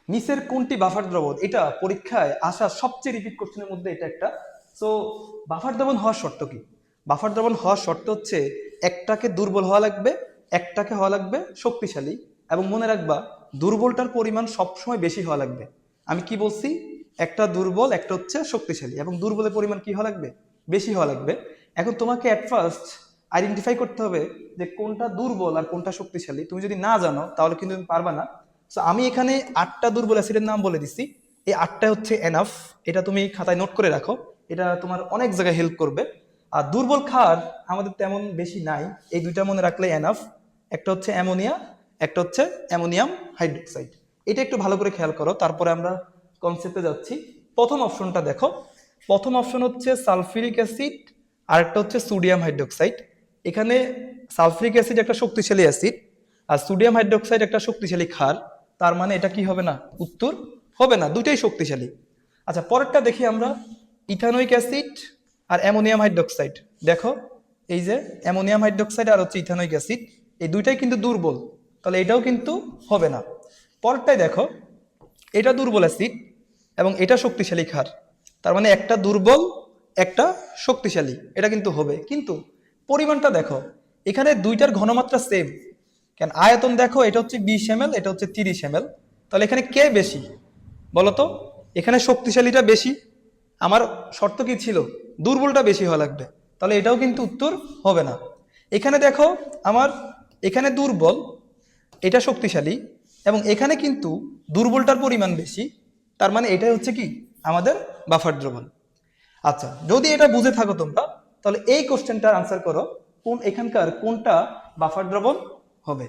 নিচের কোনটি বাফার দ্রবণ? এটা পরীক্ষায় আসা সবচেয়ে রিপিট কোশ্চেনের মধ্যে এটা একটা। সো বাফার দ্রবণ হওয়ার শর্ত কি? বাফার দ্রবণ হওয়ার শর্ত হচ্ছে একটাকে দুর্বল হওয়া লাগবে, একটাকে হওয়া লাগবে শক্তিশালী, এবং মনে রাখবা দুর্বলটার পরিমাণ সবসময় বেশি হওয়া লাগবে। আমি কি বলছি? একটা দুর্বল, একটা হচ্ছে শক্তিশালী, এবং দুর্বলের পরিমাণ কি হওয়া লাগবে? বেশি হওয়া লাগবে। এখন তোমাকে অ্যাট ফার্স্ট আইডেন্টিফাই করতে হবে যে কোনটা দুর্বল আর কোনটা শক্তিশালী। তুমি যদি না জানো তাহলে কিন্তু তুমি পারবা না। সো আমি এখানে 8টা দুর্বল অ্যাসিডের নাম বলে দিছি। এই 8টা হচ্ছে এনাফ। এটা তুমি খাতায় নোট করে রাখো, এটা তোমার অনেক জায়গায় হেল্প করবে। আর দুর্বল ক্ষার আমাদের তেমন বেশি নাই, এই দুইটা মনে রাখলে এনাফ। একটা হচ্ছে অ্যামোনিয়া, একটা হচ্ছে অ্যামোনিয়াম হাইড্রোক্সাইড। এটা একটু ভালো করে খেয়াল করো, তারপরে আমরা কনসেপ্টে যাচ্ছি। প্রথম অপশনটা দেখো, প্রথম অপশন হচ্ছে সালফিউরিক অ্যাসিড, আর একটা হচ্ছে সোডিয়াম হাইড্রোক্সাইড। এখানে সালফিউরিক অ্যাসিড একটা শক্তিশালী অ্যাসিড, আর সোডিয়াম হাইড্রোক্সাইড একটা শক্তিশালী ক্ষার। তার মানে এটা কি হবে না? উত্তর হবে না, দুইটাই শক্তিশালী। আচ্ছা, পরেরটা দেখি আমরা, ইথানোইক অ্যাসিড আর অ্যামোনিয়াম হাইড্রোক্সাইড। দেখো, এই যে অ্যামোনিয়াম হাইড্রোক্সাইড আর হচ্ছে ইথানোইক অ্যাসিড, এই দুইটাই কিন্তু দুর্বল, তাহলে এটাও কিন্তু হবে না। পরেরটাই দেখো, এটা দুর্বল অ্যাসিড এবং এটা শক্তিশালী ক্ষার, তার মানে একটা দুর্বল একটা শক্তিশালী, এটা কিন্তু হবে। কিন্তু পরিমাণটা দেখো, এখানে দুইটার ঘনমাত্রা সেম। কেন আয়তন দেখো, এটা হচ্ছে 20 ml, এটা হচ্ছে 30 ml। তাহলে এখানে কে বেশি বলতো? এখানে শক্তিশালীটা বেশি। আমার শর্ত কি ছিল? দুর্বলটা বেশি হওয়া লাগবে, তাহলে এটাও কিন্তু উত্তর হবে না। এখানে দেখো, আমার এখানে দুর্বল, এটা শক্তিশালী, এবং এখানে কিন্তু দুর্বলটার পরিমাণ বেশি, তার মানে এটাই হচ্ছে কি আমাদের বাফার দ্রবণ। আচ্ছা, যদি এটা বুঝে থাকো তোমরা, তাহলে এই কোশ্চেনটার আনসার করো, কোন এখানকার কোনটা বাফার দ্রবণ হবে।